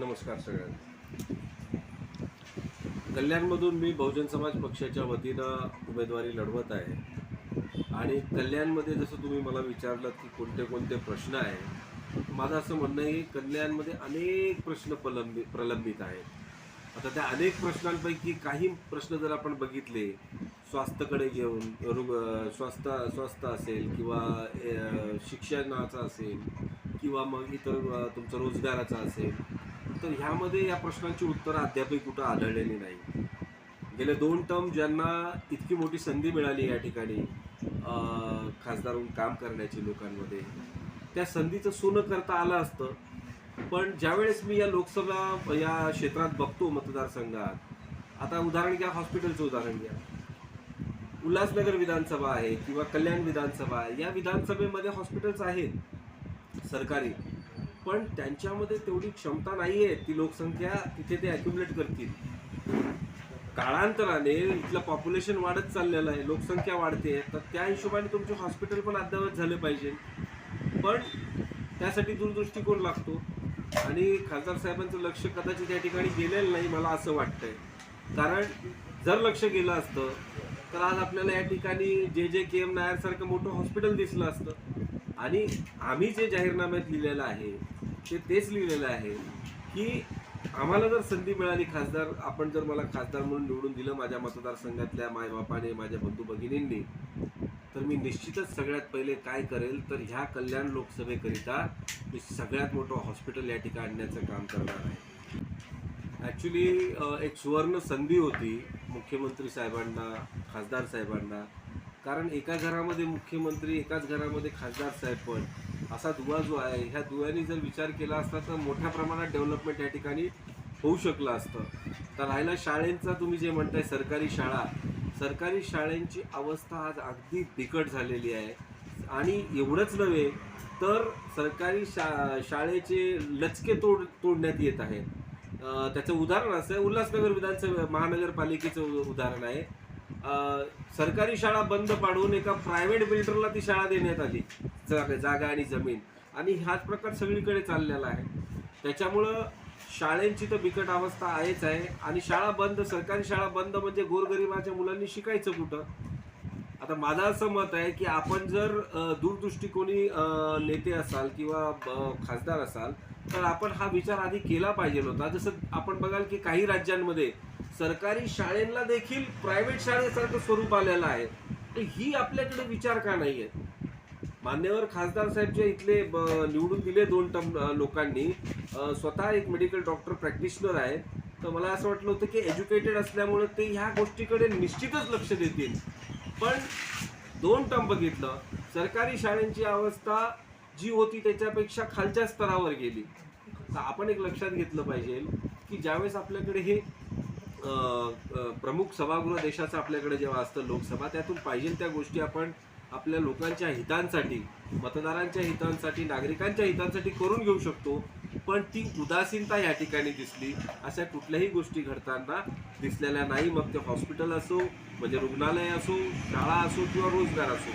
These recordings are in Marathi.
नमस्कार सगळ्यांना. कल्याणमधून मी बहुजन समाज पक्षाच्या वतीनं उमेदवारी लढवत आहे आणि कल्याणमध्ये जसं तुम्ही मला विचारलं की कोणते कोणते प्रश्न आहे, माझं असं म्हणणं आहे की कल्याणमध्ये अनेक प्रश्न प्रलंबित आहेत. आता त्या अनेक प्रश्नांपैकी काही प्रश्न जर आपण बघितले, स्वास्थ्याकडे घेऊन स्वास्थ्य असेल किंवा शिक्षणाचा असेल किंवा मग इतर तुमचं रोजगाराचा असेल, तर ह्यामध्ये या प्रश्नांची उत्तरं अद्यापही कुठं आढळलेली नाही. गेले 2 टर्म ज्यांना इतकी मोठी संधी मिळाली या ठिकाणी खासदार म्हणून काम करण्याची लोकांमध्ये, त्या संधीचं सोनं करता आलं असतं. पण ज्यावेळेस मी या लोकसभा या क्षेत्रात बघतो मतदारसंघात, आता उदाहरण घ्या, हॉस्पिटलचं उदाहरण घ्या. उल्हासनगर विधानसभा आहे किंवा कल्याण विधानसभा आहे, या विधानसभेमध्ये हॉस्पिटल्स आहेत सरकारी, पण त्यांच्यामध्ये तेवढी क्षमता नाही आहे ती लोकसंख्या तिथे ते ॲक्युमुलेट करतील. काळांतराने इथलं पॉप्युलेशन वाढत चाललेलं आहे, लोकसंख्या वाढते, तर त्या हिशोबाने तुमचे हॉस्पिटल पण अद्ययावत झाले पाहिजे. पण त्यासाठी दूरदृष्टिकोन लागतो आणि खासदार साहेबांचं लक्ष कदाचित या ठिकाणी गेलेलं नाही, मला असं वाटतंय. कारण जर लक्ष गेलं असतं तर आज आपल्याला या ठिकाणी JJKM नायरसारखं मोठं हॉस्पिटल दिसलं असतं. आणि आम्ही जे जाहीरनाम्यात लिहिलेलं आहे ते तेच लिहिलेलं आहे की आम्हाला जर संधी मिळाली, आपण जर मला खासदार म्हणून निवडून दिलं माझ्या मतदारसंघातल्या मायबापाने, माझ्या बंधू भगिनींनी, तर मी निश्चितच सगळ्यात पहिले काय करेल तर ह्या कल्याण लोकसभेकरिता मी सगळ्यात मोठं हॉस्पिटल या ठिकाणी आणण्याचं काम करणार आहे. ॲक्च्युली एक सुवर्ण संधी होती मुख्यमंत्री साहेबांना, खासदार साहेबांना. कारण एका घरामध्ये मुख्यमंत्री, एकाच घरामध्ये खासदार साहेब, पण असा दुवा जो आहे, ह्या दुव्याने जर विचार केला असता तर मोठ्या प्रमाणात डेव्हलपमेंट या ठिकाणी होऊ शकलं असतं. तर राहिला शाळेंचा, तुम्ही जे म्हणताय सरकारी शाळेंची अवस्था आज अगदी बिकट झालेली आहे. आणि एवढंच नव्हे तर सरकारी शाळेचे लचके तोडण्यात येत आहेत. त्याचं उदाहरण असं आहे, उल्हासनगर विधानसभा महानगरपालिकेचं उदाहरण आहे. सरकारी शाळा बंद पाडून एका प्रायव्हेट बिल्डरला ती शाळा देण्यात आली, जागा आणि जमीन, आणि हाच प्रकार सगळीकडे चाललेला आहे. त्याच्यामुळं शाळेंची तर बिकट अवस्था आहेच आहे. आणि सरकारी शाळा बंद म्हणजे गोरगरिबाच्या मुलांनी शिकायचं कुठं? आता माझं असं मत आहे की आपण जर दूरदृष्टिकोनी नेते असाल किंवा खासदार असाल तर आपण हा विचार आधी केला पाहिजे होता. जसं आपण बघाल की काही राज्यांमध्ये सरकारी शाळेंना देखील प्रायव्हेट शाळेसारखं स्वरूप आलेलं आहे. तर ही आपल्याकडे विचार का नाही आहेत? मान्यवर खासदार साहेब जे इथले निवडून दिले 2 टर्म लोकांनी, स्वतः एक मेडिकल डॉक्टर प्रॅक्टिशनर आहेत. तर मला असं वाटलं होतं की एज्युकेटेड असल्यामुळे ते ह्या गोष्टीकडे निश्चितच लक्ष देतील. पण 2 टर्म बघितलं, सरकारी शाळेंची अवस्था जी होती त्याच्यापेक्षा खालच्या स्तरावर गेली. तर आपण एक लक्षात घेतलं पाहिजे की ज्यावेळेस आपल्याकडे हे प्रमुख सभागृह देशाचं आपल्याकडे जेव्हा असतं लोकसभा, त्यातून पाहिजे त्या गोष्टी आपण आपल्या लोकांच्या हितांसाठी, मतदारांच्या हितांसाठी, नागरिकांच्या हितांसाठी करून घेऊ शकतो. पण ती उदासीनता या ठिकाणी दिसली. अशा कुठल्याही गोष्टी घडताना दिसलेल्या नाही. मग ते हॉस्पिटल असो, म्हणजे रुग्णालय असो, शाळा असो किंवा रोजगार असो.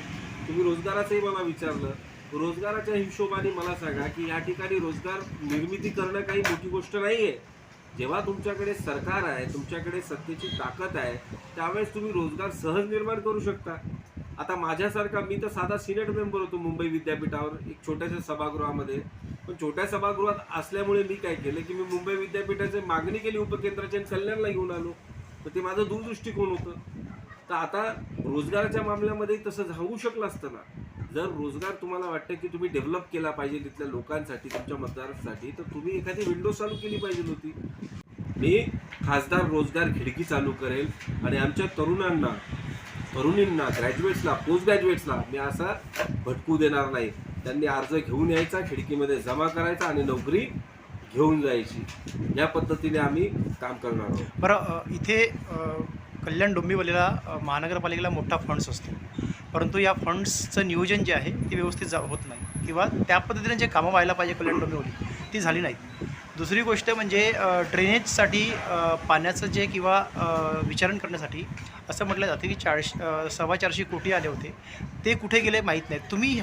तुम्ही रोजगाराचंही मला विचारलं. रोजगाराच्या हिशोबाने मला सांगा की या ठिकाणी रोजगार निर्मिती करणं काही मोठी गोष्ट नाही आहे. जेव्हा तुमच्याकडे सरकार आहे, तुमच्याकडे सत्तेची ताकद आहे, त्यावेळेस तुम्ही रोजगार सहज निर्माण करू शकता. आता माझ्यासारखा, मी तर साधा सिनेट मेंबर होतो मुंबई विद्यापीठावर, एक छोट्याशा सभागृहामध्ये. पण छोट्या सभागृहात असल्यामुळे मी काय केलं की मी मुंबई विद्यापीठाची मागणी केली उपकेंद्राची आणि कल्याणला घेऊन आलो. तर ते माझं दूरदृष्टिकोन होतं. तर आता रोजगाराच्या मामल्यामध्ये तसं होऊ शकलं असतं ना. जर रोजगार तुम्हाला वाटतं की तुम्ही डेव्हलप केला पाहिजे तिथल्या लोकांसाठी, तुमच्या मतदारांसाठी, तर तुम्ही एखादी विंडो चालू केली पाहिजे होती. मी खासदार रोजगार खिडकी चालू करेल आणि आमच्या तरुणींना, ग्रॅज्युएट्सला, पोस्ट ग्रॅज्युएट्सला मी असा भटकू देणार नाही. त्यांनी अर्ज घेऊन यायचा, खिडकीमध्ये जमा करायचा आणि नोकरी घेऊन जायची. या पद्धतीने आम्ही काम करणार आहोत. बरं, इथे कल्याण डोंबिवलीला महानगरपालिकेला मोठा फंड्स असतो, परंतु या फंड्सचं नियोजन जे आहे ते व्यवस्थित होत नाही, किंवा त्या पद्धतीने जे कामं व्हायला पाहिजे कल्याण डोंबिवली ती झाली नाहीत. दुसरी गोष्ट म्हणजे ड्रेनेजसाठी पाण्याचं जे किंवा विचारण करण्यासाठी असं म्हटलं जातं की 425 कोटी आले होते, ते कुठे गेले माहीत नाहीत. तुम्ही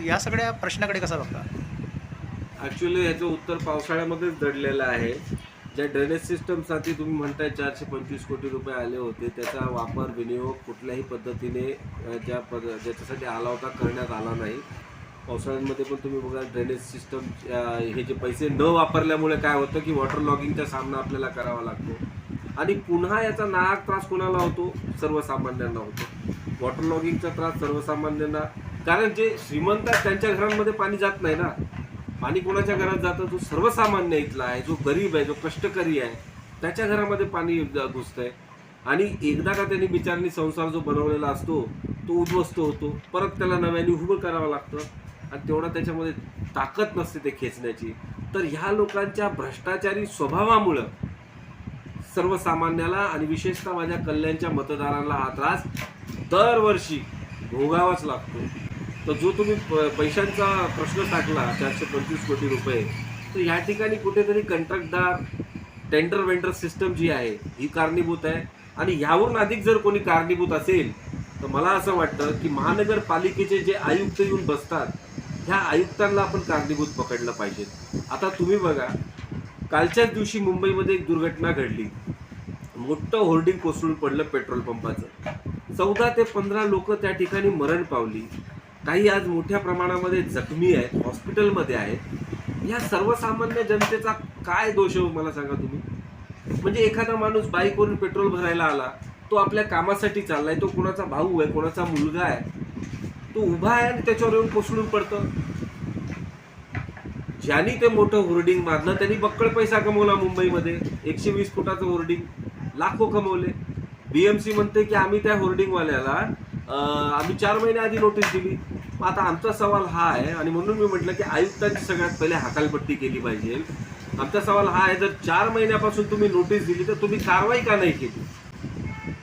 या सगळ्या प्रश्नाकडे कसा बघता? ॲक्च्युली ह्याचं उत्तर पावसाळ्यामध्येच दडलेलं आहे. ज्या ड्रेनेज सिस्टमसाठी तुम्ही म्हणताय 425 कोटी रुपये आले होते, त्याचा वापर विनियोग कुठल्याही पद्धतीने ज्याच्यासाठी आला होता करण्यात आला नाही. पावसाळ्यांमध्ये पण तुम्ही बघा ड्रेनेज सिस्टम हे जे पैसे न वापरल्यामुळे काय होतं की वॉटर लॉगिंगचा सामना आपल्याला करावा लागतो आणि पुन्हा याचा नाहक त्रास कोणाला होतो? सर्वसामान्यांना होतो. वॉटर लॉगिंगचा त्रास सर्वसामान्यांना, कारण जे श्रीमंत आहेत त्यांच्या घरांमध्ये पाणी जात नाही ना. पाणी कोणाच्या घरात जातं? जो सर्वसामान्य इथला आहे, जो गरीब आहे, जो कष्टकरी आहे, त्याच्या घरामध्ये पाणी घुसतंय आणि एकदा का त्यांनी बिचारांनी संसार जो बनवलेला असतो तो उद्ध्वस्त होतो. परत त्याला नव्याने उभं करावं लागतं आणि तेवढा त्याच्यामध्ये ताकद नसते ते खेचण्याची. तर ह्या लोकांच्या भ्रष्टाचारी स्वभावामुळं सर्वसामान्याला आणि विशेषतः माझ्या कल्याणच्या मतदारांना हा त्रास दरवर्षी भोगावाच लागतो. तर जो तुम्ही पैशांचा प्रश्न टाकला 425 कोटी रुपये, तर ह्या ठिकाणी कुठेतरी कंत्राटदार टेंडर वेंडर सिस्टम जी आहे ही कारणीभूत आहे. आणि ह्यावरून अधिक जर कोणी कारणीभूत असेल तर मला असं वाटतं की महानगरपालिकेचे जे आयुक्त येऊन बसतात ह्या आयुक्तांना आपण कारणीभूत पकडलं पाहिजे. आता तुम्ही बघा, कालच्याच दिवशी मुंबईमध्ये एक दुर्घटना घडली. मोठं होर्डिंग कोसळून पडलं पेट्रोल पंपाचं. 14 ते 15 लोक त्या ठिकाणी मरण पावली. काही आज मोठ्या प्रमाणामध्ये जखमी आहेत, हॉस्पिटलमध्ये आहेत. या सर्वसामान्य जनतेचा काय दोष आहे मला सांगा तुम्ही? म्हणजे एखादा माणूस बाईकवरून पेट्रोल भरायला आला, तो आपल्या कामासाठी चाललाय, तो कोणाचा भाऊ आहे, कोणाचा मुलगा आहे, तो उभा आहे आणि त्याच्यावर येऊन कोसळून पडतं. ज्यांनी ते मोठं होर्डिंग मारलं त्यांनी बक्कळ पैसा कमवला. मुंबईमध्ये 120 फुटाचं होर्डिंग लाखो कमवले. BMC म्हणते की आम्ही त्या होर्डिंगवाल्याला आम्ही 4 महिने आधी नोटीस दिली. आता आमचा सवाल हा आहे आणि म्हणून मी म्हटलं की आयुक्तांची सगळ्यात पहिले हकालपट्टी केली पाहिजे. आमचा सवाल हा आहे, जर 4 महिन्यापासून तुम्ही नोटीस दिली तर तुम्ही कारवाई का नाही केली?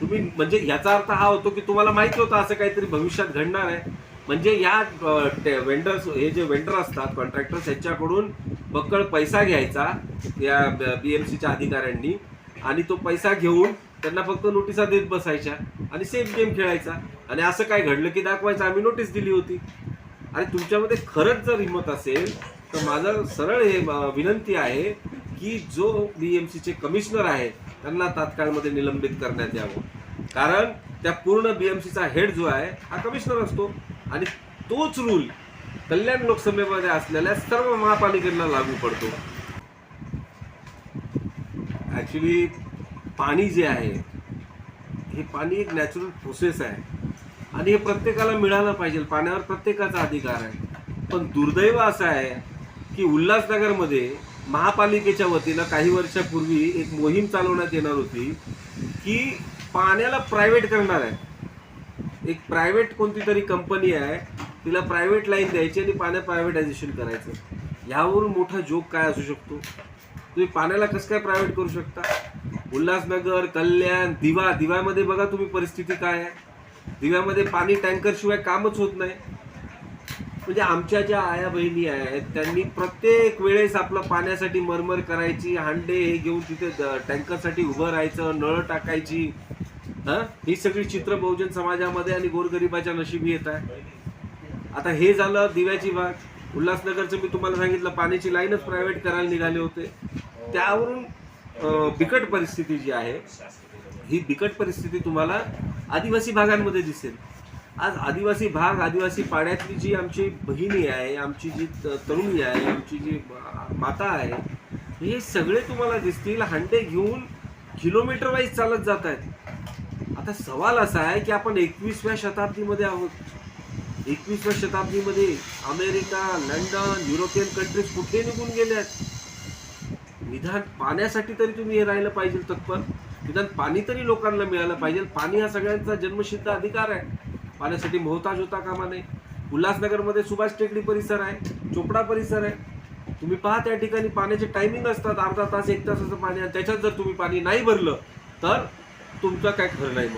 तुम्ही म्हणजे याचा अर्थ हा होतो की तुम्हाला माहिती होतं असं काहीतरी भविष्यात घडणार आहे. म्हणजे या वेंडर्स, हे जे वेंडर असतात कॉन्ट्रॅक्टर्स, यांच्याकडून बक्कळ पैसा घ्यायचा या BMCच्या अधिकाऱ्यांनी आणि तो पैसा घेऊन त्यांना फक्त नोटिसा देत बसायच्या आणि सेफ गेम खेळायचा आणि असं काय घडलं की दाखवायचं आम्ही नोटीस दिली होती. आणि तुमच्यामध्ये खरंच जर हिंमत असेल तर माझं सरळ हे विनंती आहे की जो BMCचे कमिशनर आहे त्यांना तात्काळमध्ये निलंबित करण्यात यावं. कारण त्या पूर्ण BMCचा हेड जो आहे हा कमिशनर असतो आणि तोच रूल कल्याण लोकसभेमध्ये असलेल्या सर्व महापालिकेला लागू पडतो. ॲक्च्युली पाणी जे आहे हे पाणी एक नॅचरल प्रोसेस आहे आणि हे प्रत्येकाला मिळालं पाहिजे. पाण्यावर प्रत्येकाचा अधिकार आहे. पण दुर्दैव असं आहे की उल्हासनगरमध्ये महापालिकेच्या वतीनं काही वर्षापूर्वी एक मोहीम चालवण्यात येणार होती की पाण्याला प्रायव्हेट करणार आहे. एक प्रायव्हेट कोणती तरी कंपनी आहे, तिला प्रायव्हेट लाईन द्यायची आणि पाण्या प्रायव्हेटायझेशन करायचं. ह्यावरून मोठा जोक काय असू शकतो? तुम्ही पाण्याला कसं काय प्रायव्हेट करू शकता? उल्हासनगर, कल्याण, दिव्यामध्ये बघा तुम्ही परिस्थिती काय आहे. दिव्यामध्ये पाणी टँकरशिवाय कामच होत नाही. म्हणजे आमच्या ज्या आया बहिणी आहेत त्यांनी प्रत्येक वेळेस आपलं पाण्यासाठी मरमर करायची, हांडे हे घेऊन तिथे टँकरसाठी उभं राहायचं, नळ टाकायची. ही सगळी चित्र बहुजन समाजामध्ये आणि गोरगरिबाच्या नशिबी येत आहे. आता हे झालं दिव्याची बाग. उल्हासनगरचं मी तुम्हाला सांगितलं पाण्याची लाईनच प्रायव्हेट करायला निघाले होते. त्यावरून बिकट परिस्थिती जी आहे ही बिकट परिस्थिती तुम्हाला आदिवासी भागांमध्ये दिसेल. आज आदिवासी भाग, आदिवासी पाड्यातली जी आमची बहिणी आहे, आमची जी तरुणी आहे, आमची जी माता आहे, हे सगळे तुम्हाला दिसतील हांडे घेऊन किलोमीटर वाईज चालत जात आहेत. आता सवाल असा आहे की आपण 21व्या शताब्दीमध्ये आहोत. 21व्या शताब्दीमध्ये अमेरिका, लंडन, युरोपियन कंट्रीज कुठे निघून गेल्यात? निदान पाण्यासाठी तरी तुम्ही हे राहिलं पाहिजे तत्पर. निदान पाणी तरी लोकांना मिळालं पाहिजे. पाणी हा सगळ्यांचा जन्मसिद्ध अधिकार आहे. पाण्यासाठी मोहताज होता कामा नये. उल्हासनगरमध्ये सुभाष टेकडी परिसर आहे, चोपडा परिसर आहे. तुम्ही पहा त्या ठिकाणी पाण्याचे टायमिंग असतात, अर्धा तास 1 तासाचं पाणी. त्याच्यात जर तुम्ही पाणी नाही भरलं तर तुमचं काय खरं नाही. मग